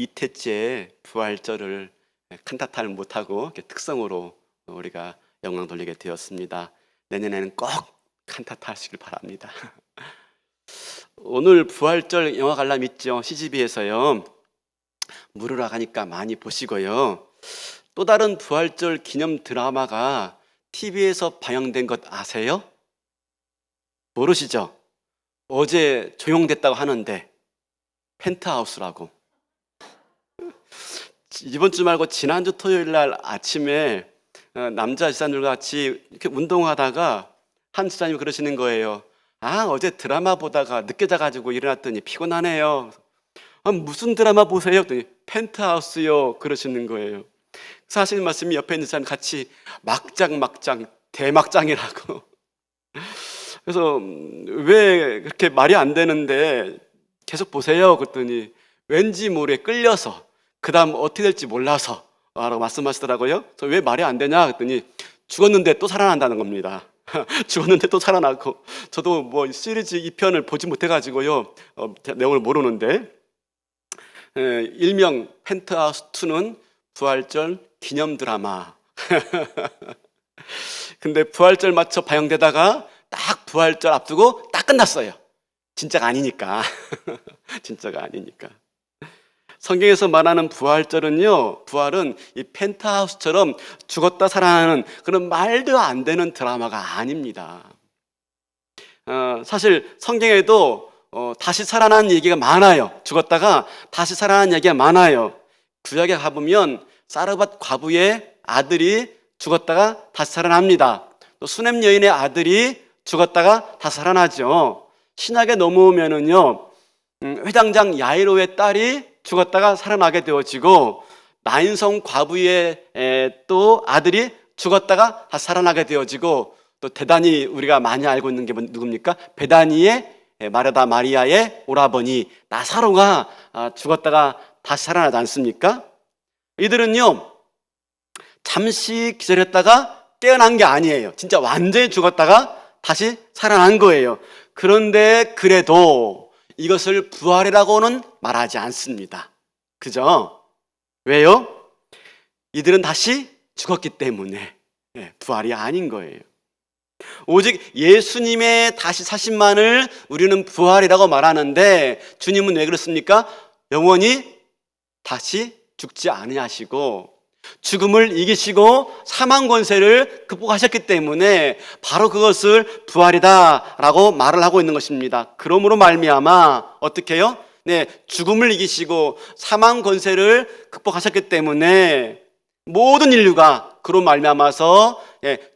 이태째 부활절을 칸타타를 못하고 이렇게 특성으로 우리가 영광 돌리게 되었습니다. 내년에는 꼭 칸타타 하시길 바랍니다. 오늘 부활절 영화 관람 있죠? CGV에서요. 무료라 하니까 많이 보시고요. 또 다른 부활절 기념 드라마가 TV에서 방영된 것 아세요? 모르시죠? 어제 조용됐다고 하는데 펜트하우스라고. 이번 주 말고 지난주 토요일 날 아침에 남자 지사님들과 같이 이렇게 운동하다가 한 지사님이 그러시는 거예요. 어제 드라마 보다가 늦게 자가지고 일어났더니 피곤하네요. 무슨 드라마 보세요? 그랬더니 펜트하우스요. 그러시는 거예요. 그래서 하시는 말씀이 옆에 있는 사람 같이 막장 대막장이라고. 그래서 왜 그렇게 말이 안 되는데 계속 보세요. 그랬더니 왠지 모르게 끌려서 그 다음 어떻게 될지 몰라서 라고 말씀하시더라고요. 그래서 왜 말이 안 되냐 그랬더니 죽었는데 또 살아난다는 겁니다. 죽었는데 또 살아나고. 저도 뭐 시리즈 2편을 보지 못해가지고요 내용을 모르는데 일명 펜트하우스 2는 부활절 기념 드라마. 근데 부활절 맞춰 방영되다가 딱 부활절 앞두고 딱 끝났어요. 진짜가 아니니까. 진짜가 아니니까. 성경에서 말하는 부활절은요, 부활은 이 펜트하우스처럼 죽었다 살아나는 그런 말도 안 되는 드라마가 아닙니다. 사실 성경에도 다시 살아난 얘기가 많아요. 죽었다가 다시 살아난 얘기가 많아요. 구약에 가보면 사르밧 과부의 아들이 죽었다가 다시 살아납니다. 또 수넴 여인의 아들이 죽었다가 다시 살아나죠. 신약에 넘어오면은요, 회당장 야이로의 딸이 죽었다가 살아나게 되어지고, 나인성 과부의 또 아들이 죽었다가 다시 살아나게 되어지고, 또 대단히 우리가 많이 알고 있는 게 누굽니까? 베다니의 마르다 마리아의 오라버니 나사로가 죽었다가 다시 살아나지 않습니까? 이들은요, 잠시 기절했다가 깨어난 게 아니에요. 진짜 완전히 죽었다가 다시 살아난 거예요. 그런데 그래도 이것을 부활이라고는 말하지 않습니다. 그죠? 왜요? 이들은 다시 죽었기 때문에 부활이 아닌 거예요. 오직 예수님의 다시 사심만을 우리는 부활이라고 말하는데, 주님은 왜 그렇습니까? 영원히 다시 죽지 아니하시고 죽음을 이기시고 사망 권세를 극복하셨기 때문에 바로 그것을 부활이다라고 말을 하고 있는 것입니다. 그러므로 말미암아 어떻게 해요? 죽음을 이기시고 사망 권세를 극복하셨기 때문에 모든 인류가 그로 말미암아서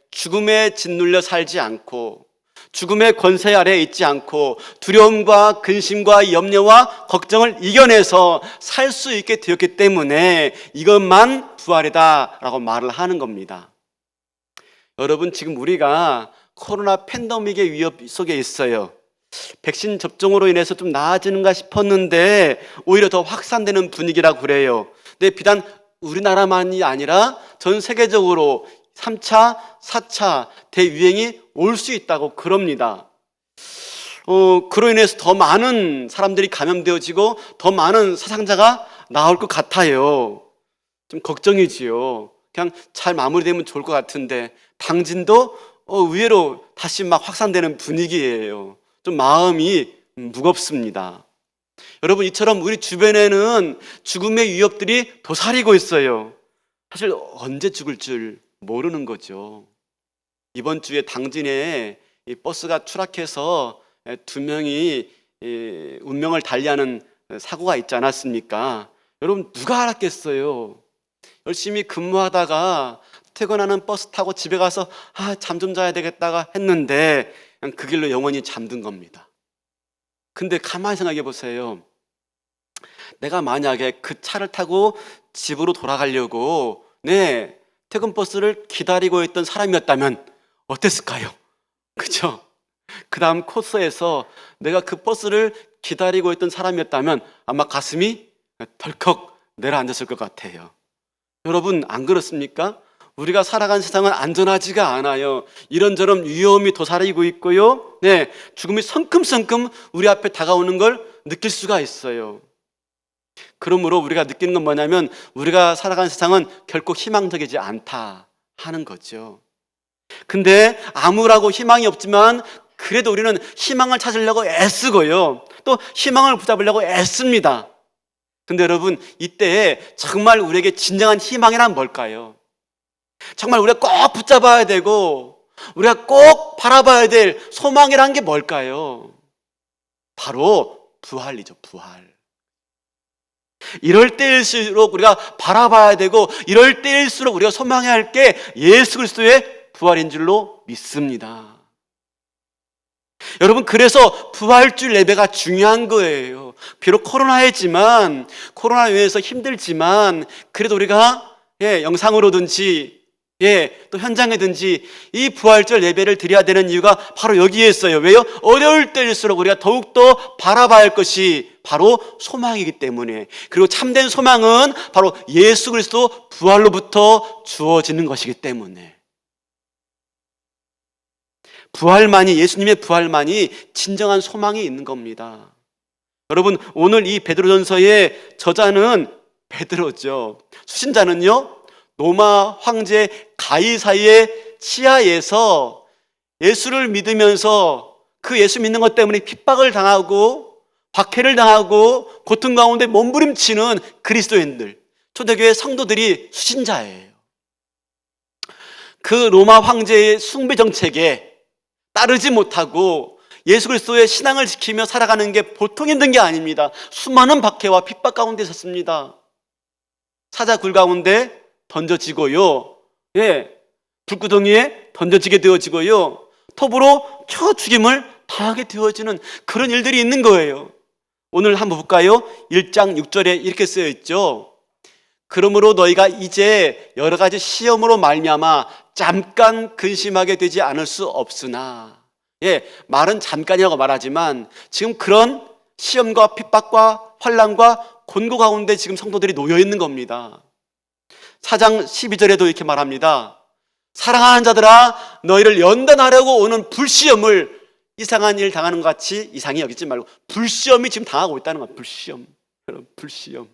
죽음에 짓눌려 살지 않고 죽음의 권세 아래에 있지 않고 두려움과 근심과 염려와 걱정을 이겨내서 살 수 있게 되었기 때문에 이것만 부활이다라고 말을 하는 겁니다. 여러분, 지금 우리가 코로나 팬데믹의 위협 속에 있어요. 백신 접종으로 인해서 좀 나아지는가 싶었는데 오히려 더 확산되는 분위기라고 그래요. 근데 비단 우리나라만이 아니라 전 세계적으로 3차, 4차 대유행이 올 수 있다고 그럽니다. 그로 인해서 더 많은 사람들이 감염되어지고 더 많은 사상자가 나올 것 같아요. 좀 걱정이지요. 그냥 잘 마무리되면 좋을 것 같은데 당진도 의외로 다시 막 확산되는 분위기예요. 좀 마음이 무겁습니다. 여러분, 이처럼 우리 주변에는 죽음의 위협들이 도사리고 있어요. 사실 언제 죽을 줄 모르는 거죠. 이번 주에 당진에 이 버스가 추락해서 2명이 운명을 달리하는 사고가 있지 않았습니까? 여러분, 누가 알았겠어요? 열심히 근무하다가 퇴근하는 버스 타고 집에 가서 잠 좀 자야 되겠다가 했는데 그냥 그 길로 영원히 잠든 겁니다. 근데 가만히 생각해 보세요. 내가 만약에 그 차를 타고 집으로 돌아가려고 퇴근 버스를 기다리고 있던 사람이었다면 어땠을까요? 그죠? 그 다음 코스에서 내가 그 버스를 기다리고 있던 사람이었다면 아마 가슴이 덜컥 내려앉았을 것 같아요. 여러분, 안 그렇습니까? 우리가 살아가는 세상은 안전하지가 않아요. 이런저런 위험이 도사리고 있고요. 죽음이 성큼성큼 우리 앞에 다가오는 걸 느낄 수가 있어요. 그러므로 우리가 느끼는 건 뭐냐면 우리가 살아가는 세상은 결코 희망적이지 않다 하는 거죠. 근데 암울하고 희망이 없지만 그래도 우리는 희망을 찾으려고 애쓰고요. 또 희망을 붙잡으려고 애씁니다. 근데 여러분, 이때에 정말 우리에게 진정한 희망이란 뭘까요? 정말 우리가 꼭 붙잡아야 되고 우리가 꼭 바라봐야 될 소망이란 게 뭘까요? 바로 부활이죠, 부활. 이럴 때일수록 우리가 바라봐야 되고 이럴 때일수록 우리가 소망해야 할 게 예수 그리스도의 부활인 줄로 믿습니다. 여러분, 그래서 부활주일 예배가 중요한 거예요. 비록 코로나이지만, 코로나 인해서 힘들지만 그래도 우리가 영상으로든지 또 현장이든지 이 부활절 예배를 드려야 되는 이유가 바로 여기에 있어요. 왜요? 어려울 때일수록 우리가 더욱더 바라봐야 할 것이 바로 소망이기 때문에. 그리고 참된 소망은 바로 예수 그리스도 부활로부터 주어지는 것이기 때문에. 부활만이, 예수님의 부활만이 진정한 소망이 있는 겁니다. 여러분, 오늘 이 베드로전서의 저자는 베드로죠. 수신자는요, 로마 황제 가이사의 치하에서 예수를 믿으면서 그 예수 믿는 것 때문에 핍박을 당하고 박해를 당하고 고통 가운데 몸부림치는 그리스도인들, 초대교회 성도들이 수신자예요. 그 로마 황제의 숭배 정책에 따르지 못하고 예수 그리스도의 신앙을 지키며 살아가는 게 보통 힘든 게 아닙니다. 수많은 박해와 핍박 가운데 있었습니다. 사자굴 가운데 던져지고요, 불구덩이에 던져지게 되어지고요, 톱으로 쳐 죽임을 당하게 되어지는 그런 일들이 있는 거예요. 오늘 한번 볼까요? 1장 6절에 이렇게 쓰여 있죠. 그러므로 너희가 이제 여러 가지 시험으로 말미암아 잠깐 근심하게 되지 않을 수 없으나, 말은 잠깐이라고 말하지만 지금 그런 시험과 핍박과 환난과 곤고 가운데 지금 성도들이 놓여 있는 겁니다. 4장 12절에도 이렇게 말합니다. 사랑하는 자들아, 너희를 연단하려고 오는 불시험을 이상한 일 당하는 것 같이 이상히 여기지 말고, 불시험이 지금 당하고 있다는 거야. 불시험. 여러분, 불시험.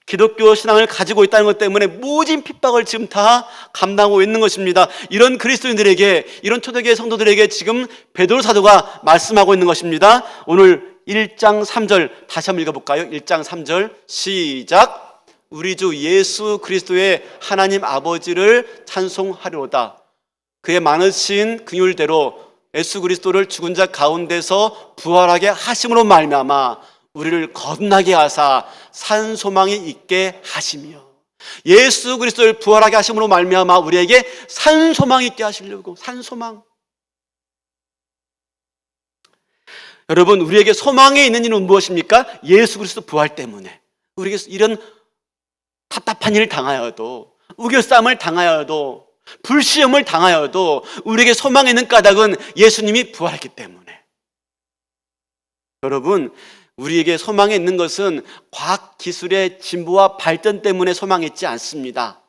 기독교 신앙을 가지고 있다는 것 때문에 모진 핍박을 지금 다 감당하고 있는 것입니다. 이런 그리스도인들에게, 이런 초대교회 성도들에게 지금 베드로 사도가 말씀하고 있는 것입니다. 오늘 1장 3절 다시 한번 읽어볼까요? 1장 3절 시작. 우리 주 예수 그리스도의 하나님 아버지를 찬송하리로다. 그의 많으신 긍휼대로 예수 그리스도를 죽은 자 가운데서 부활하게 하심으로 말미암아 우리를 거듭나게 하사 산 소망이 있게 하시며, 예수 그리스도를 부활하게 하심으로 말미암아 우리에게 산 소망이 있게 하시려고. 산 소망. 여러분, 우리에게 소망이 있는 일은 무엇입니까? 예수 그리스도 부활 때문에. 우리에게 이런 답답한 일을 당하여도, 우겨싸움을 당하여도, 불시험을 당하여도 우리에게 소망이 있는 까닭은 예수님이 부활했기 때문에. 여러분, 우리에게 소망이 있는 것은 과학기술의 진보와 발전 때문에 소망이 있지 않습니다.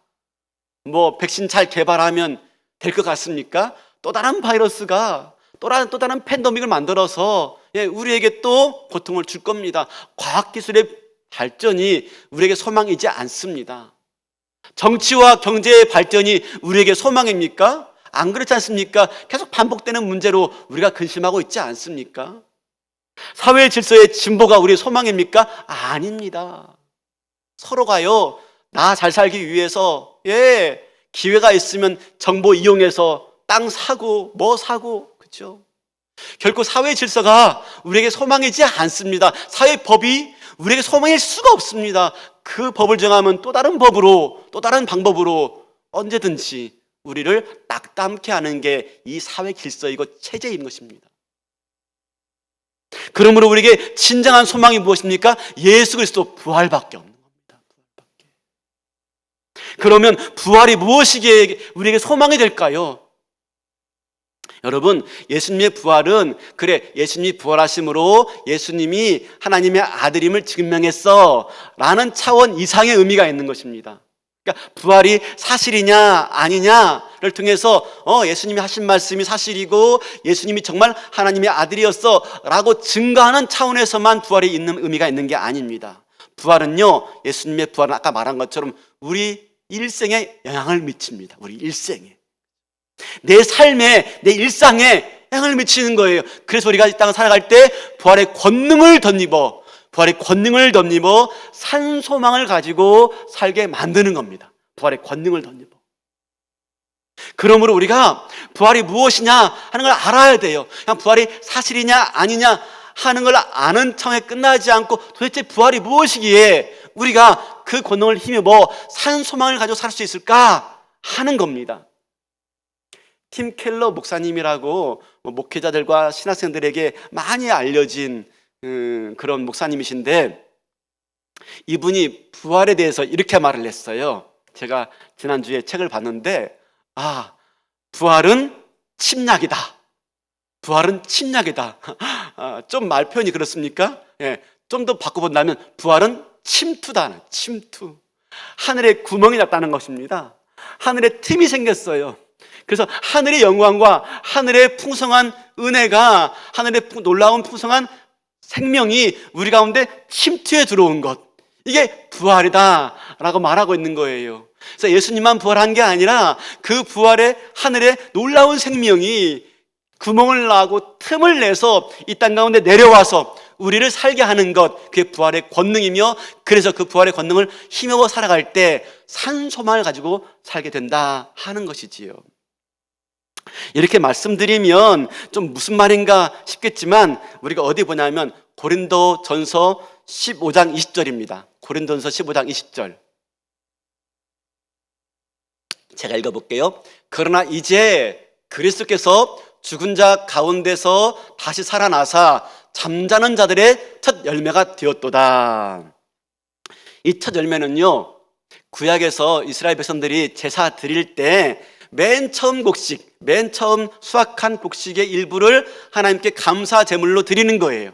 백신 잘 개발하면 될 것 같습니까? 또 다른 바이러스가 또 다른 팬데믹을 만들어서 우리에게 또 고통을 줄 겁니다. 과학기술의 발전이 우리에게 소망이지 않습니다. 정치와 경제의 발전이 우리에게 소망입니까? 안 그렇지 않습니까? 계속 반복되는 문제로 우리가 근심하고 있지 않습니까? 사회 질서의 진보가 우리의 소망입니까? 아닙니다. 서로가요, 나 잘 살기 위해서 기회가 있으면 정보 이용해서 땅 사고 사고, 그렇죠? 결코 사회 질서가 우리에게 소망이지 않습니다. 사회법이 우리에게 소망일 수가 없습니다. 그 법을 정하면 또 다른 법으로, 또 다른 방법으로 언제든지 우리를 낙담케 하는 게 이 사회 질서이고 체제인 것입니다. 그러므로 우리에게 진정한 소망이 무엇입니까? 예수 그리스도 부활밖에 없는 겁니다. 부활밖에. 그러면 부활이 무엇이기에 우리에게 소망이 될까요? 여러분, 예수님의 부활은, 그래, 예수님이 부활하심으로 예수님이 하나님의 아들임을 증명했어 라는 차원 이상의 의미가 있는 것입니다. 그러니까 부활이 사실이냐 아니냐를 통해서 예수님이 하신 말씀이 사실이고 예수님이 정말 하나님의 아들이었어 라고 증거하는 차원에서만 부활이 있는 의미가 있는 게 아닙니다. 부활은요, 예수님의 부활은 아까 말한 것처럼 우리 일생에 영향을 미칩니다. 우리 일생에, 내 삶에, 내 일상에 영향을 미치는 거예요. 그래서 우리가 이 땅을 살아갈 때 부활의 권능을 덧입어 산 소망을 가지고 살게 만드는 겁니다. 부활의 권능을 덧입어. 그러므로 우리가 부활이 무엇이냐 하는 걸 알아야 돼요. 그냥 부활이 사실이냐 아니냐 하는 걸 아는 척에 끝나지 않고 도대체 부활이 무엇이기에 우리가 그 권능을 힘입어 산 소망을 가지고 살 수 있을까 하는 겁니다. 팀 켈러 목사님이라고 목회자들과 신학생들에게 많이 알려진 그런 목사님이신데, 이분이 부활에 대해서 이렇게 말을 했어요. 제가 지난주에 책을 봤는데, 부활은 침략이다. 부활은 침략이다. 좀 말 표현이 그렇습니까? 예, 좀 더 바꿔본다면 부활은 침투다. 침투. 하늘에 구멍이 났다는 것입니다. 하늘에 틈이 생겼어요. 그래서 하늘의 영광과 하늘의 풍성한 은혜가, 하늘의 놀라운 풍성한 생명이 우리 가운데 침투해 들어온 것, 이게 부활이다 라고 말하고 있는 거예요. 그래서 예수님만 부활한 게 아니라 그 부활의 하늘의 놀라운 생명이 구멍을 나고 틈을 내서 이 땅 가운데 내려와서 우리를 살게 하는 것, 그게 부활의 권능이며, 그래서 그 부활의 권능을 힘입어 살아갈 때 산 소망을 가지고 살게 된다 하는 것이지요. 이렇게 말씀드리면 좀 무슨 말인가 싶겠지만, 우리가 어디 보냐면 고린도전서 15장 20절입니다. 고린도전서 15장 20절. 제가 읽어볼게요. 그러나 이제 그리스도께서 죽은 자 가운데서 다시 살아나사 잠자는 자들의 첫 열매가 되었도다. 이 첫 열매는요, 구약에서 이스라엘 백성들이 제사 드릴 때 맨 처음 곡식, 맨 처음 수확한 곡식의 일부를 하나님께 감사 제물로 드리는 거예요.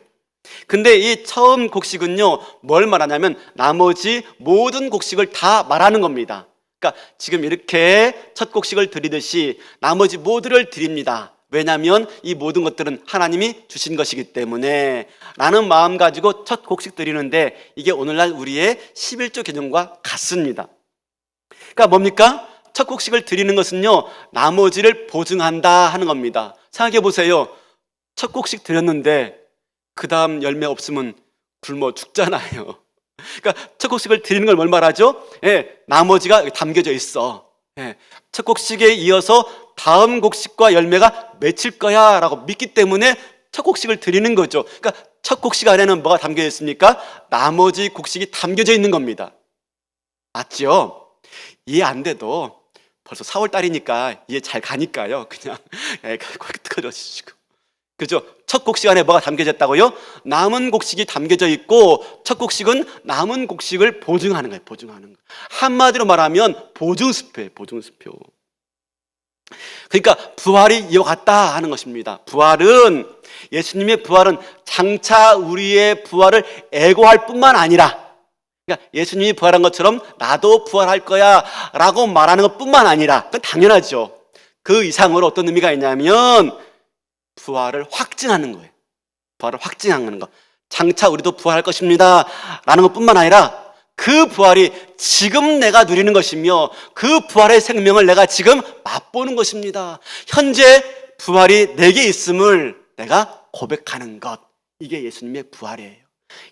근데 이 처음 곡식은요, 뭘 말하냐면 나머지 모든 곡식을 다 말하는 겁니다. 그러니까 지금 이렇게 첫 곡식을 드리듯이 나머지 모두를 드립니다. 왜냐하면 이 모든 것들은 하나님이 주신 것이기 때문에 라는 마음 가지고 첫 곡식 드리는데, 이게 오늘날 우리의 11조 개념과 같습니다. 그러니까 뭡니까? 첫 곡식을 드리는 것은요, 나머지를 보증한다 하는 겁니다. 생각해 보세요. 첫 곡식 드렸는데 그 다음 열매 없으면 굶어 죽잖아요. 그러니까 첫 곡식을 드리는 걸 뭘 말하죠? 나머지가 담겨져 있어. 첫 곡식에 이어서 다음 곡식과 열매가 맺힐 거야 라고 믿기 때문에 첫 곡식을 드리는 거죠. 그러니까 첫 곡식 안에는 뭐가 담겨져 있습니까? 나머지 곡식이 담겨져 있는 겁니다. 맞죠? 이해 안 돼도 벌써 4월 달이니까 이해 잘 가니까요, 그냥 들어주시고. 그죠? 첫 곡식 안에 뭐가 담겨졌다고요? 남은 곡식이 담겨져 있고, 첫 곡식은 남은 곡식을 보증하는 거예요. 보증하는 거. 한마디로 말하면 보증수표예요. 보증수표. 그러니까 부활이 이와 같다 하는 것입니다. 부활은, 예수님의 부활은 장차 우리의 부활을 애고할 뿐만 아니라, 그러니까 예수님이 부활한 것처럼 나도 부활할 거야 라고 말하는 것 뿐만 아니라, 그건 당연하죠. 그 이상으로 어떤 의미가 있냐면 부활을 확증하는 거예요. 부활을 확증하는 거. 장차 우리도 부활할 것입니다 라는 것뿐만 아니라 그 부활이 지금 내가 누리는 것이며 그 부활의 생명을 내가 지금 맛보는 것입니다. 현재 부활이 내게 있음을 내가 고백하는 것, 이게 예수님의 부활이에요.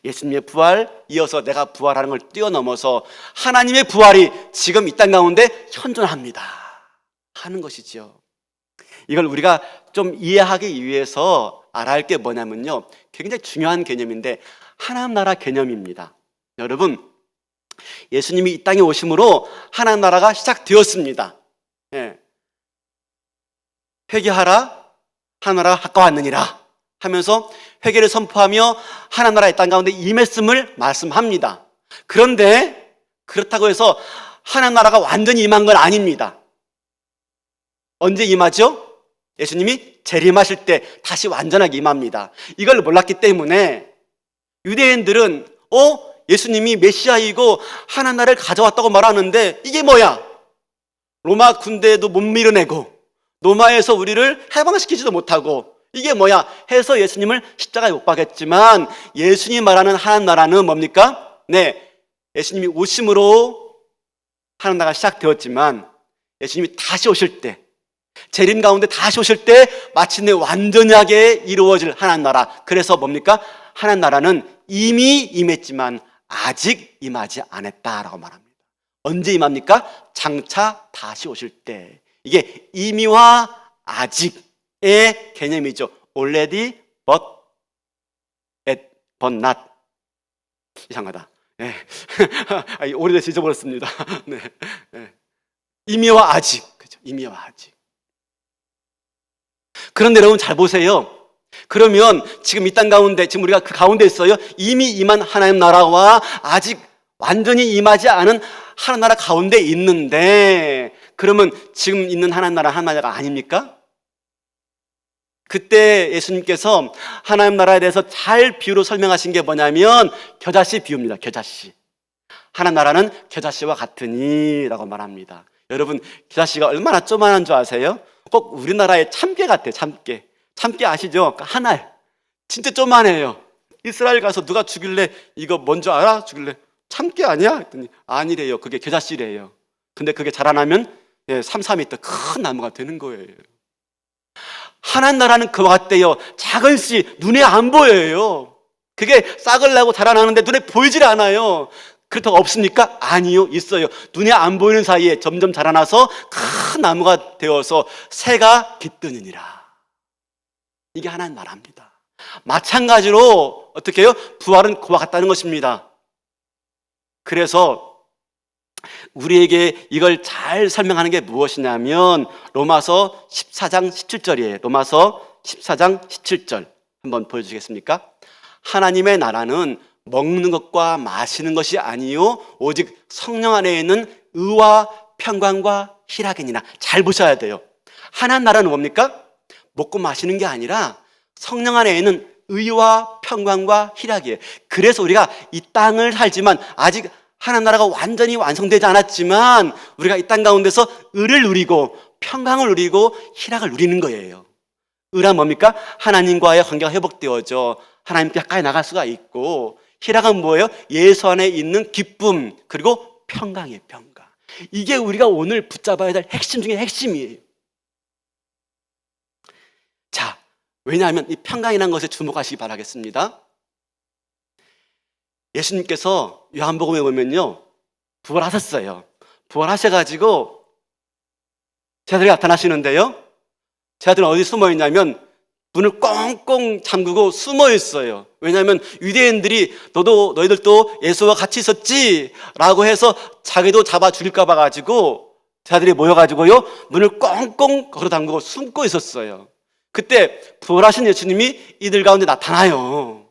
예수님의 부활, 이어서 내가 부활하는 걸 뛰어넘어서 하나님의 부활이 지금 이 땅 가운데 현존합니다 하는 것이지요. 이걸 우리가 좀 이해하기 위해서 알아야 할 게 뭐냐면요, 굉장히 중요한 개념인데 하나님 나라 개념입니다. 여러분, 예수님이 이 땅에 오심으로 하나님 나라가 시작되었습니다. 회개하라, 하나님 나라가 가까웠느니라 하면서 회개를 선포하며 하나님 나라 이 땅 가운데 임했음을 말씀합니다. 그런데 그렇다고 해서 하나님 나라가 완전히 임한 건 아닙니다. 언제 임하죠? 예수님이 재림하실 때 다시 완전하게 임합니다. 이걸 몰랐기 때문에 유대인들은 예수님이 메시아이고 하나님 나라를 가져왔다고 말하는데 이게 뭐야? 로마 군대도 못 밀어내고 로마에서 우리를 해방시키지도 못하고 이게 뭐야? 해서 예수님을 십자가에 못 박았지만 예수님 말하는 하나님 나라는 뭡니까? 네, 예수님이 오심으로 하나님 나라가 시작되었지만 예수님이 다시 오실 때 재림 가운데 다시 오실 때 마침내 완전하게 이루어질 하나님 나라. 그래서 뭡니까? 하나님 나라는 이미 임했지만 아직 임하지 않았다라고 말합니다. 언제 임합니까? 장차 다시 오실 때. 이게 이미와 아직의 개념이죠. already but not. 이상하다. 네. 오래돼서 잊어버렸습니다. 네. 네. 이미와 아직. 그죠? 이미와 아직. 그런데 여러분 잘 보세요. 그러면 지금 이 땅 가운데, 지금 우리가 그 가운데 있어요. 이미 임한 하나님 나라와 아직 완전히 임하지 않은 하나님 나라 가운데 있는데, 그러면 지금 있는 하나님 나라가 아닙니까? 그때 예수님께서 하나님 나라에 대해서 잘 비유로 설명하신 게 뭐냐면 겨자씨 비유입니다. 겨자씨. 하나님 나라는 겨자씨와 같으니 라고 말합니다. 여러분, 겨자씨가 얼마나 조그만한 줄 아세요? 꼭 우리나라의 참깨 같아요. 참깨. 참깨 아시죠? 한 알. 진짜 조그만해요. 이스라엘 가서 누가 주길래 이거 뭔지 알아? 주길래 참깨 아니야? 했더니 아니래요. 그게 겨자씨래요. 근데 그게 자라나면 3, 4m 큰 나무가 되는 거예요. 하나님 나라는 그와 같대요. 작은 씨, 눈에 안 보여요. 그게 싹을 나고 자라나는데 눈에 보이질 않아요. 그렇다고 없습니까? 아니요, 있어요. 눈에 안 보이는 사이에 점점 자라나서 큰 나무가 되어서 새가 깃드느니라. 이게 하나님 나라입니다. 마찬가지로 어떻게 해요? 부활은 그와 같다는 것입니다. 그래서 우리에게 이걸 잘 설명하는 게 무엇이냐면 로마서 14장 17절이에요. 로마서 14장 17절 한번 보여주시겠습니까? 하나님의 나라는 먹는 것과 마시는 것이 아니요 오직 성령 안에 있는 의와 평강과 희락이니라. 잘 보셔야 돼요. 하나님 나라는 뭡니까? 먹고 마시는 게 아니라 성령 안에 있는 의와 평강과 희락이에요. 그래서 우리가 이 땅을 살지만 아직 하나님 나라가 완전히 완성되지 않았지만 우리가 이 땅 가운데서 의를 누리고 평강을 누리고 희락을 누리는 거예요. 의란 뭡니까? 하나님과의 관계가 회복되어져 하나님께 가까이 나갈 수가 있고, 희락은 뭐예요? 예수 안에 있는 기쁨, 그리고 평강이에요. 평강. 이게 우리가 오늘 붙잡아야 될 핵심 중에 핵심이에요. 자, 왜냐하면 이 평강이라는 것에 주목하시기 바라겠습니다. 예수님께서 요한복음에 보면요, 부활하셨어요. 부활하셔가지고 제자들이 나타나시는데요, 제자들은 어디 숨어 있냐면 문을 꽁꽁 잠그고 숨어 있어요. 왜냐하면 유대인들이 너희들도 예수와 같이 있었지? 라고 해서 자기도 잡아 죽일까 봐 가지고 제자들이 모여가지고요 문을 꽁꽁 걸어 잠그고 숨고 있었어요. 그때 부활하신 예수님이 이들 가운데 나타나요.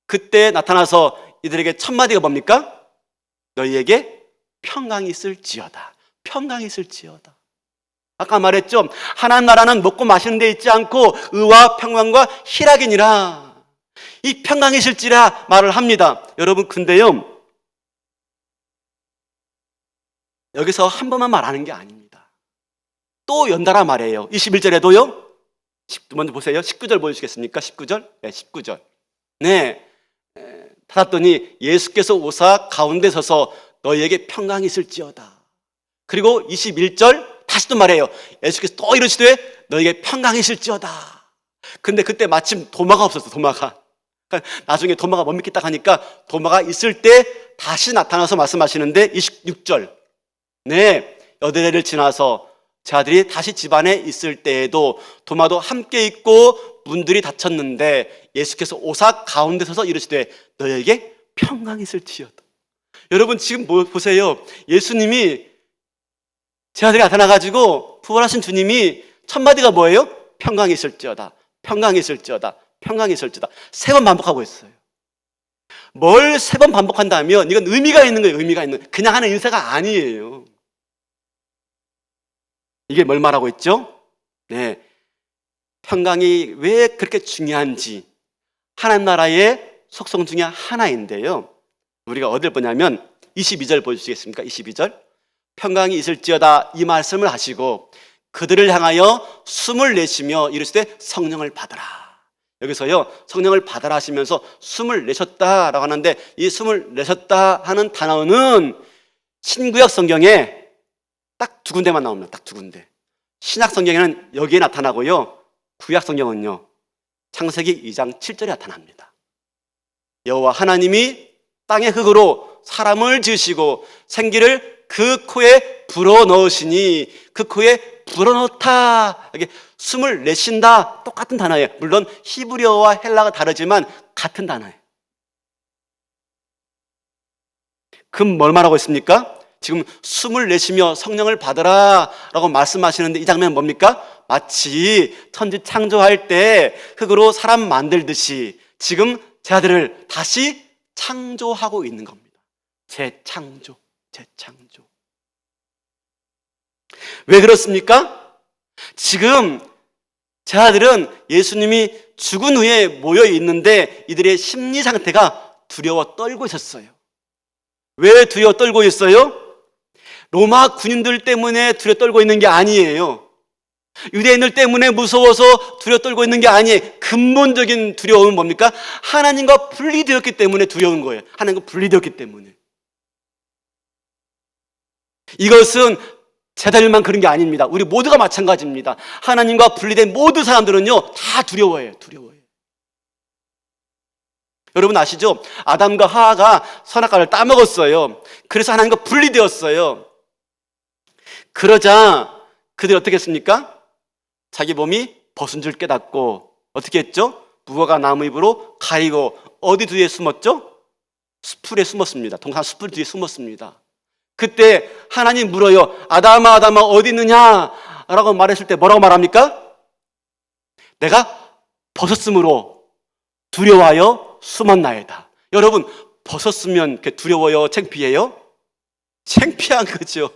그때 나타나서 이들에게 첫 마디가 뭡니까? 너희에게 평강이 있을지어다. 평강이 있을지어다. 아까 말했죠? 하나님 나라는 먹고 마시는 데 있지 않고 의와 평강과 희락이니라. 이 평강이 있을지라 말을 합니다. 여러분, 근데요, 여기서 한 번만 말하는 게 아닙니다. 또 연달아 말해요. 21절에도요. 먼저 보세요. 19절 보여주시겠습니까? 19절? 네, 19절. 네. 닫았더니 예수께서 오사 가운데 서서 너희에게 평강이 있을지어다. 그리고 21절 다시 또 말해요. 예수께서 또 이러시되 너희에게 평강이 있을지어다. 근데 그때 마침 도마가 없었어. 도마가. 그러니까 나중에 도마가 못 믿겠다 하니까 도마가 있을 때 다시 나타나서 말씀하시는데 26절. 네, 여드레를 지나서 제자들이 다시 집안에 있을 때에도 도마도 함께 있고 문들이 닫혔는데 예수께서 오사 가운데 서서 이르시되 너희에게 평강이 있을지어다. 여러분, 지금 보세요. 예수님이 제자들이 나타나가지고 부활하신 주님이 첫 마디가 뭐예요? 평강이 있을지어다. 평강이 있을지어다. 평강이 있을지어다. 3번 반복하고 있어요. 뭘 3번 반복한다면 이건 의미가 있는 거예요. 의미가 있는. 그냥 하는 인사가 아니에요. 이게 뭘 말하고 있죠? 네, 평강이 왜 그렇게 중요한지 하나님 나라의 속성 중에 하나인데요, 우리가 어딜 보냐면 22절 보여주시겠습니까? 22절. 평강이 있을지어다 이 말씀을 하시고 그들을 향하여 숨을 내쉬며 이르시되 성령을 받으라. 여기서요, 성령을 받으라 하시면서 숨을 내셨다라고 하는데, 이 숨을 내셨다 하는 단어는 신구약 성경에 딱 두 군데만 나옵니다. 딱 두 군데. 신약 성경에는 여기에 나타나고요, 구약 성경은요, 창세기 2장 7절에 나타납니다. 여호와 하나님이 땅의 흙으로 사람을 지으시고 생기를 그 코에 불어넣으시니, 그 코에 불어넣다, 이게 숨을 내쉰다, 똑같은 단어예요. 물론 히브리어와 헬라가 다르지만 같은 단어예요. 그럼 뭘 말하고 있습니까? 지금 숨을 내쉬며 성령을 받으라 라고 말씀하시는데, 이 장면은 뭡니까? 마치 천지 창조할 때 흙으로 사람 만들듯이 지금 제 아들을 다시 창조하고 있는 겁니다. 재창조, 재창조. 왜 그렇습니까? 지금 제 아들은 예수님이 죽은 후에 모여 있는데 이들의 심리 상태가 두려워 떨고 있었어요. 왜 두려워 떨고 있어요? 로마 군인들 때문에 두려워 떨고 있는 게 아니에요. 유대인들 때문에 무서워서 두려워 떨고 있는 게 아니에요. 근본적인 두려움은 뭡니까? 하나님과 분리되었기 때문에 두려운 거예요. 하나님과 분리되었기 때문에. 이것은 제자들만 그런 게 아닙니다. 우리 모두가 마찬가지입니다. 하나님과 분리된 모든 사람들은요, 다 두려워해요. 두려워해요. 여러분 아시죠? 아담과 하와가 선악과를 따먹었어요. 그래서 하나님과 분리되었어요. 그러자 그들이 어떻게 했습니까? 자기 몸이 벗은 줄 깨닫고 어떻게 했죠? 무화과 나무 잎으로 가리고 어디 뒤에 숨었죠? 수풀에 숨었습니다. 동산 수풀 뒤에 숨었습니다. 그때 하나님 물어요. 아담아, 아담아, 어디 있느냐? 라고 말했을 때 뭐라고 말합니까? 내가 벗었으므로 두려워하여 숨었나이다. 여러분, 벗었으면 두려워요? 창피해요? 창피한 거죠.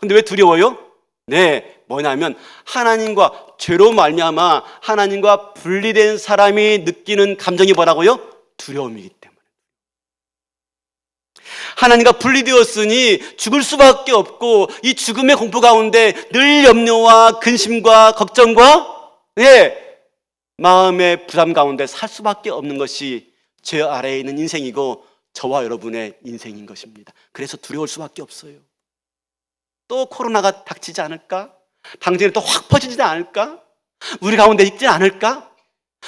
근데 왜 두려워요? 네, 뭐냐면 하나님과 죄로 말미암아 하나님과 분리된 사람이 느끼는 감정이 뭐라고요? 두려움이기 때문에. 하나님과 분리되었으니 죽을 수밖에 없고, 이 죽음의 공포 가운데 늘 염려와 근심과 걱정과 마음의 부담 가운데 살 수밖에 없는 것이 죄 아래에 있는 인생이고 저와 여러분의 인생인 것입니다. 그래서 두려울 수밖에 없어요. 또 코로나가 닥치지 않을까? 당장에 또 확 퍼지지 않을까? 우리 가운데 있지 않을까?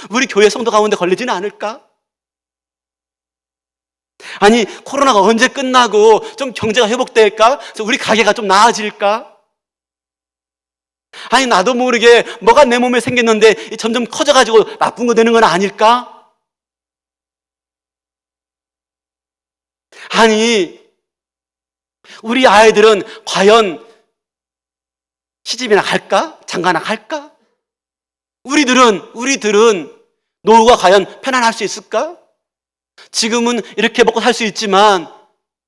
우리 교회 성도 가운데 걸리지는 않을까? 아니, 코로나가 언제 끝나고 좀 경제가 회복될까? 우리 가게가 좀 나아질까? 아니, 나도 모르게 뭐가 내 몸에 생겼는데 점점 커져가지고 나쁜 거 되는 건 아닐까? 아니, 우리 아이들은 과연 시집이나 갈까? 장가나 갈까? 우리들은 노후가 과연 편안할 수 있을까? 지금은 이렇게 먹고 살 수 있지만,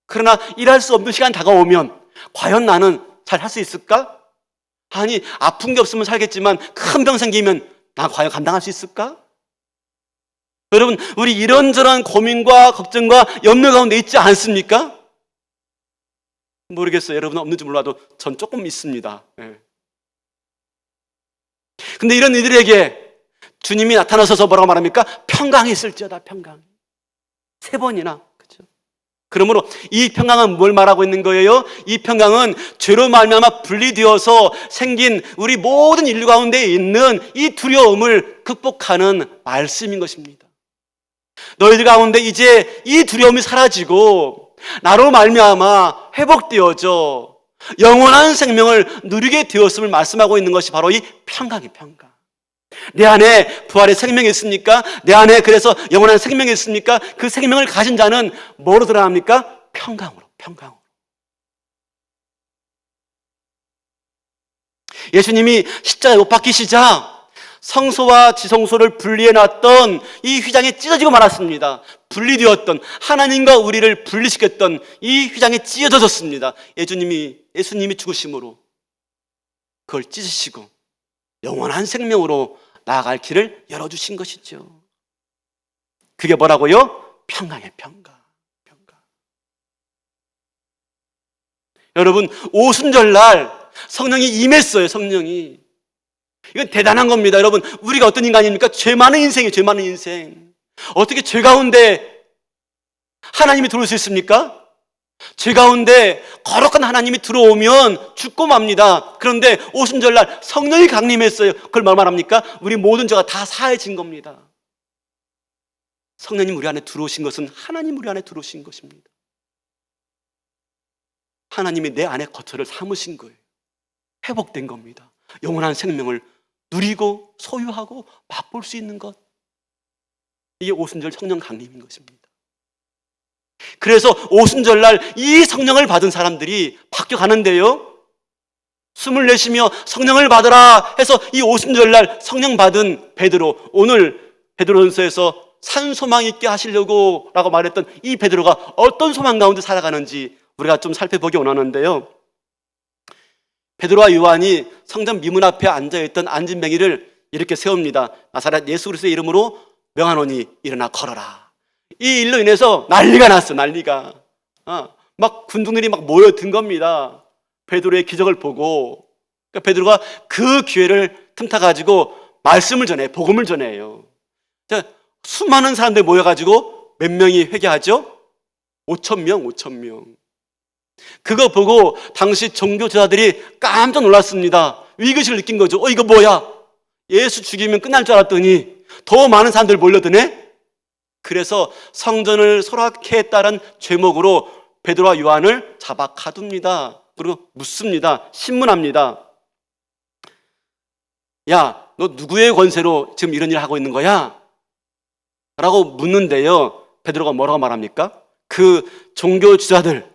그러나 일할 수 없는 시간 다가오면 과연 나는 잘 할 수 있을까? 아니, 아픈 게 없으면 살겠지만 큰 병 생기면 나 과연 감당할 수 있을까? 여러분, 우리 이런저런 고민과 걱정과 염려 가운데 있지 않습니까? 모르겠어요. 여러분은 없는지 몰라도 전 조금 있습니다. 근데 이런 이들에게 주님이 나타나셔서 뭐라고 말합니까? 평강이 있을지어다, 평강. 3번이나. 그렇죠? 그러므로 이 평강은 뭘 말하고 있는 거예요? 이 평강은 죄로 말미암아 분리되어서 생긴 우리 모든 인류 가운데 있는 이 두려움을 극복하는 말씀인 것입니다. 너희들 가운데 이제 이 두려움이 사라지고 나로 말미암아 회복되어져 영원한 생명을 누리게 되었음을 말씀하고 있는 것이 바로 이 평강이에요. 평강. 내 안에 부활의 생명이 있습니까? 내 안에 그래서 영원한 생명이 있습니까? 그 생명을 가진 자는 뭐로 들어갑니까? 평강으로. 평강으로. 예수님이 십자가에 못 박히시자 성소와 지성소를 분리해놨던 이 휘장이 찢어지고 말았습니다. 분리되었던, 하나님과 우리를 분리시켰던 이 휘장이 찢어졌습니다. 예수님이 죽으심으로 그걸 찢으시고 영원한 생명으로 나아갈 길을 열어주신 것이죠. 그게 뭐라고요? 평강이에요. 평강. 평강. 여러분, 오순절날 성령이 임했어요. 성령이. 이건 대단한 겁니다. 여러분, 우리가 어떤 인간입니까? 죄 많은 인생이에요. 죄 많은 인생. 어떻게 죄 가운데 하나님이 들어올 수 있습니까? 죄 가운데 거룩한 하나님이 들어오면 죽고 맙니다. 그런데 오순절날 성령이 강림했어요. 그걸 뭘 말합니까? 우리 모든 죄가 다 사해진 겁니다. 성령님 우리 안에 들어오신 것은 하나님 우리 안에 들어오신 것입니다. 하나님이 내 안에 거처를 삼으신 거예요. 회복된 겁니다. 영원한 생명을 누리고 소유하고 맛볼 수 있는 것. 이게 오순절 성령 강림인 것입니다. 그래서 오순절날 이 성령을 받은 사람들이 바뀌어가는데요, 숨을 내쉬며 성령을 받으라 해서 이 오순절날 성령 받은 베드로, 오늘 베드로전서에서 산 소망 있게 하시려고 라고 말했던 이 베드로가 어떤 소망 가운데 살아가는지 우리가 좀 살펴보기 원하는데요, 베드로와 요한이 성전 미문 앞에 앉아있던 안진뱅이를 이렇게 세웁니다. 나사렛 예수 그리스도의 이름으로 명하노니 일어나 걸어라. 이 일로 인해서 난리가 났어. 난리가. 막 군중들이 막 모여든 겁니다. 베드로의 기적을 보고. 그러니까 베드로가 그 기회를 틈타가지고 말씀을 전해, 복음을 전해요. 수많은 사람들이 모여가지고 몇 명이 회개하죠? 5,000명. 그거 보고 당시 종교 지도자들이 깜짝 놀랐습니다. 위기의식을 느낀 거죠. 이거 뭐야? 예수 죽이면 끝날 줄 알았더니 더 많은 사람들 몰려드네? 그래서 성전을 소락케 했다는 죄목으로 베드로와 요한을 잡아 가둡니다. 그리고 묻습니다. 신문합니다. 야, 너 누구의 권세로 지금 이런 일을 하고 있는 거야? 라고 묻는데요, 베드로가 뭐라고 말합니까? 그 종교 지도자들,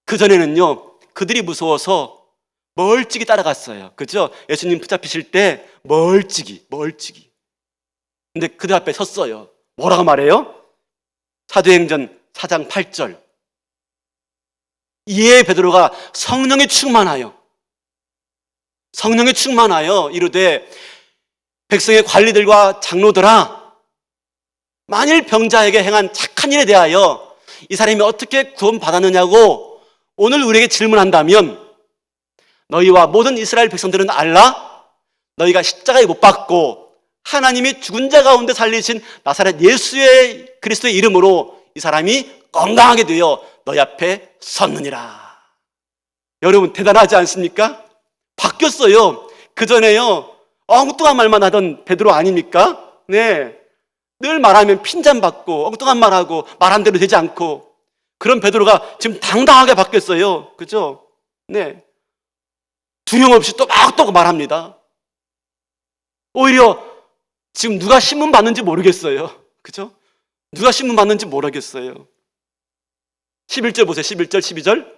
그전에는요, 그들이 무서워서 멀찍이 따라갔어요. 그죠? 예수님 붙잡히실 때 멀찍이. 근데 그들 앞에 섰어요. 뭐라고 말해요? 사도행전 4장 8절. 이에 베드로가 성령에 충만하여 이르되 백성의 관리들과 장로들아, 만일 병자에게 행한 착한 일에 대하여 이 사람이 어떻게 구원받았느냐고 오늘 우리에게 질문한다면, 너희와 모든 이스라엘 백성들은 알라? 너희가 십자가에 못 박고 하나님이 죽은 자 가운데 살리신 나사렛 예수의 그리스도의 이름으로 이 사람이 건강하게 되어 너희 앞에 섰느니라. 여러분, 대단하지 않습니까? 바뀌었어요. 그전에요, 엉뚱한 말만 하던 베드로 아닙니까? 네, 늘 말하면 핀잔받고 엉뚱한 말하고 말한 대로 되지 않고, 그런 베드로가 지금 당당하게 바뀌었어요. 그죠? 네, 두려움 없이 또박또박 말합니다. 오히려 지금 누가 신문 받는지 모르겠어요. 그죠? 누가 신문 받는지 모르겠어요. 11절 보세요. 11절, 12절.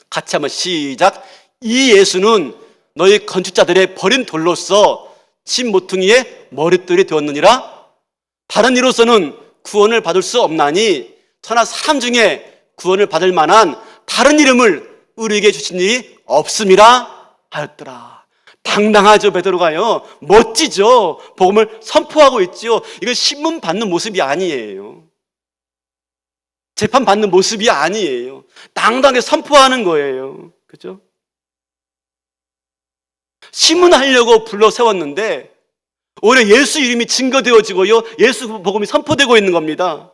같이 한번 시작. 이 예수는 너희 건축자들의 버린 돌로서 집 모퉁이의 머릿돌이 되었느니라. 다른 이로서는 구원을 받을 수 없나니 천하 사람 중에 구원을 받을 만한 다른 이름을 우리에게 주신 일이 없음이라 하였더라. 당당하죠, 베드로가요. 멋지죠. 복음을 선포하고 있죠. 이건 신문 받는 모습이 아니에요. 재판 받는 모습이 아니에요. 당당하게 선포하는 거예요. 그죠? 신문하려고 불러 세웠는데 오히려 예수 이름이 증거되어지고요, 예수 복음이 선포되고 있는 겁니다.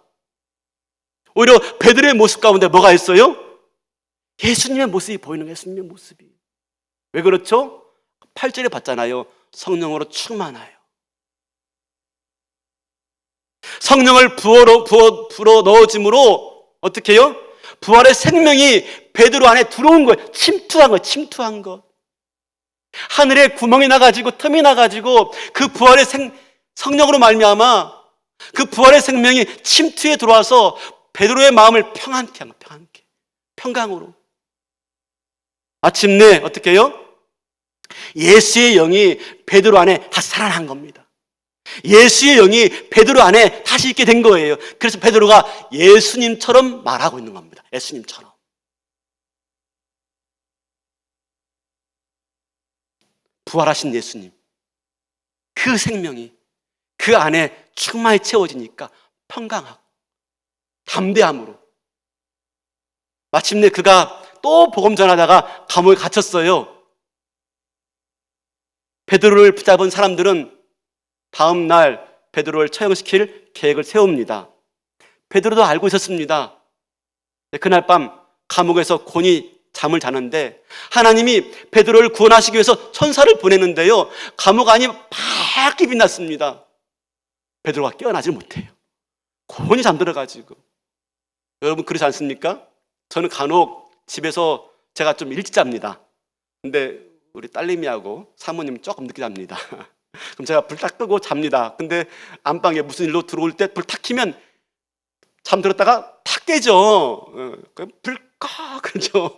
오히려 베드로의 모습 가운데 뭐가 있어요? 예수님의 모습이 보이는 거예요. 예수님의 모습이. 왜 그렇죠? 8절에 봤잖아요. 성령으로 충만하여. 성령을 불어 넣어짐으로 어떻게 해요? 부활의 생명이 베드로 안에 들어온 거예요. 침투한 것. 하늘에 구멍이 나가지고 틈이 나가지고 그 부활의 성령으로 말미암아 그 부활의 생명이 침투에 들어와서 베드로의 마음을 평안케 한 거예요. 평강으로. 마침내 어떻게 해요? 예수의 영이 베드로 안에 다시 살아난 겁니다. 예수의 영이 베드로 안에 다시 있게 된 거예요. 그래서 베드로가 예수님처럼 말하고 있는 겁니다. 예수님처럼. 부활하신 예수님, 그 생명이 그 안에 충만히 채워지니까 평강하고 담대함으로, 마침내 그가 또 복음 전하다가 감옥에 갇혔어요. 베드로를 붙잡은 사람들은 다음 날 베드로를 처형시킬 계획을 세웁니다. 베드로도 알고 있었습니다. 그날 밤 감옥에서 곤히 잠을 자는데 하나님이 베드로를 구원하시기 위해서 천사를 보내는데요, 감옥 안이 밝게 빛났습니다. 베드로가 깨어나질 못해요. 곤히 잠들어가지고. 여러분 그렇지 않습니까? 저는 간혹 집에서 제가 좀 일찍 잡니다. 근데 우리 딸내미하고 사모님 조금 늦게 잡니다. 그럼 제가 불 딱 끄고 잡니다. 근데 안방에 무슨 일로 들어올 때 불 탁 켜면 잠들었다가 탁 깨죠. 불 꺼! 그러죠.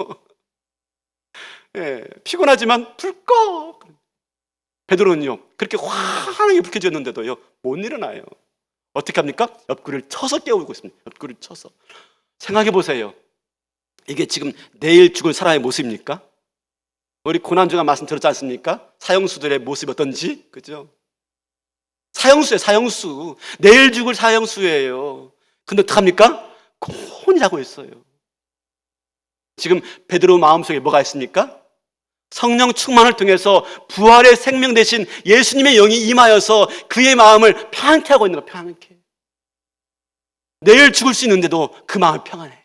예, 피곤하지만 불 꺼! 베드로는요, 그렇게 환하게 불 켜졌는데도요, 못 일어나요. 어떻게 합니까? 옆구리를 쳐서 깨우고 있습니다. 옆구리를 쳐서. 생각해 보세요. 이게 지금 내일 죽을 사람의 모습입니까? 우리 고난주가 말씀 들었지 않습니까? 사형수들의 모습이 어떤지, 그죠? 사형수예요, 사형수. 내일 죽을 사형수예요. 근데 어떡합니까? 곤히 자고 있어요. 지금 베드로 마음속에 뭐가 있습니까? 성령 충만을 통해서 부활의 생명 대신 예수님의 영이 임하여서 그의 마음을 평안케 하고 있는 거예요. 평안케. 내일 죽을 수 있는데도 그 마음이 평안해요.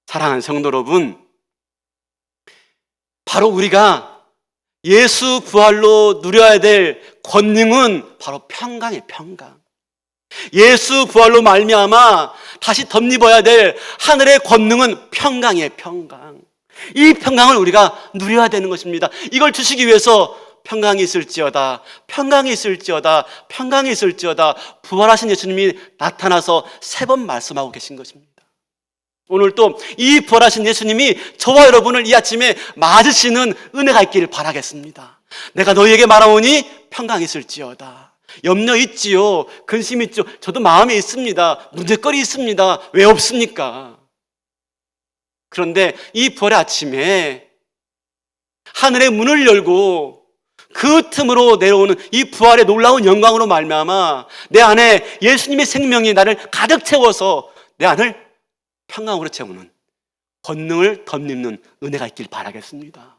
사랑하는 성도 여러분, 바로 우리가 예수 부활로 누려야 될 권능은 바로 평강이에요. 평강. 예수 부활로 말미암아 다시 덧입어야 될 하늘의 권능은 평강이에요. 평강. 이 평강을 우리가 누려야 되는 것입니다. 이걸 주시기 위해서 평강이 있을지어다, 평강이 있을지어다, 평강이 있을지어다 부활하신 예수님이 나타나서 3번 말씀하고 계신 것입니다. 오늘 또 이 부활하신 예수님이 저와 여러분을 이 아침에 맞으시는 은혜가 있기를 바라겠습니다. 내가 너희에게 말하오니 평강이 있을지어다. 염려 있지요, 근심 있죠. 저도 마음에 있습니다. 문제거리 있습니다. 왜 없습니까? 그런데 이 부활의 아침에 하늘의 문을 열고 그 틈으로 내려오는 이 부활의 놀라운 영광으로 말미암아 내 안에 예수님의 생명이 나를 가득 채워서 내 안을 평강으로 채우는 권능을 덧입는 은혜가 있길 바라겠습니다.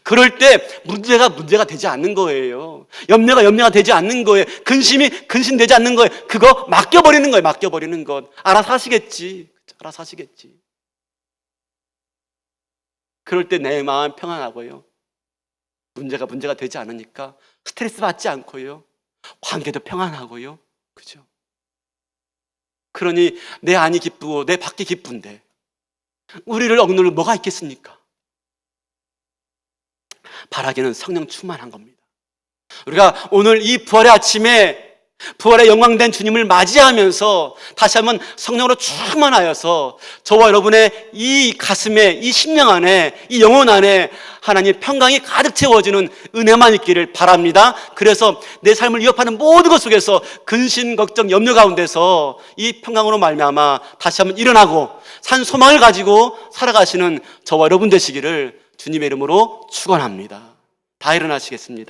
그럴 때 문제가 되지 않는 거예요. 염려가 되지 않는 거예요. 근심이 근심되지 않는 거예요. 그거 맡겨버리는 거예요. 맡겨버리는 것. 알아서 하시겠지. 알아서 하시겠지. 그럴 때 내 마음 평안하고요. 문제가 되지 않으니까 스트레스 받지 않고요. 관계도 평안하고요. 그죠? 그러니 내 안이 기쁘고 내 밖이 기쁜데 우리를 억누를 뭐가 있겠습니까? 바라기는 성령 충만한 겁니다. 우리가 오늘 이 부활의 아침에 부활의 영광된 주님을 맞이하면서 다시 한번 성령으로 충만하여서 저와 여러분의 이 가슴에, 이 심령 안에, 이 영혼 안에 하나님의 평강이 가득 채워지는 은혜만 있기를 바랍니다. 그래서 내 삶을 위협하는 모든 것 속에서 근심, 걱정, 염려 가운데서 이 평강으로 말미암아 다시 한번 일어나고 산 소망을 가지고 살아가시는 저와 여러분 되시기를 주님의 이름으로 축원합니다. 다 일어나시겠습니다.